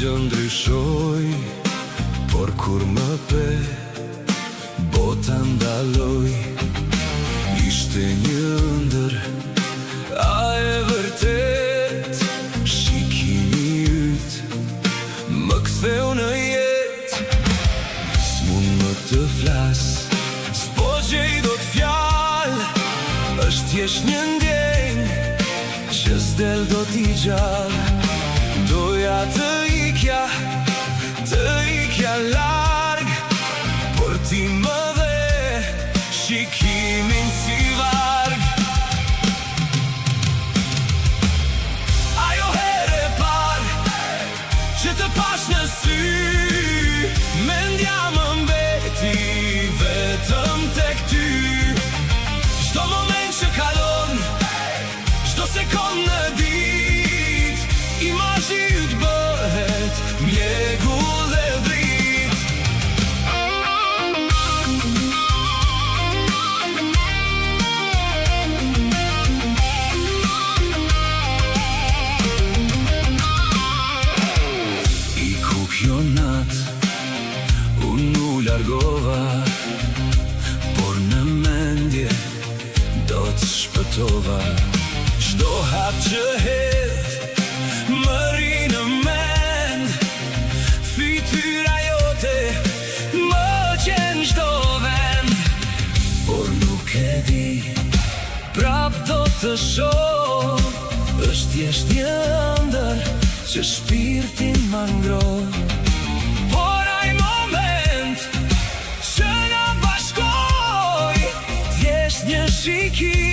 gjë ndryshoj, por kur më pe bota ndaloj. Ishte një ëndër, a e vërtet, shikimi yt më ktheu në jet. S'mund më të flas, s'po gjej dot fjal, është thjesht një ndjenjë që s'del dot i gjall. Doja të ikja larg, por ti më dhe shikimin si varg. Ajo herë e par që të pash në sy, mendja më mbeti vetëm tek ty. Çdo moment që kalon, çdo sekond në dit, imazhi yt bëhet mjegull dhe drit. I ku kjo nat, unë u largova, por në mendje do të shpëtova. Çdo hap që hedh më ri në mend, fytyra jote më qen çdo vend. Por nuk e di, prap do të shoh, është thjesht një ëndër që shpirtin më ngroh. Por ai moment që na bashkoi, thjesht një shikim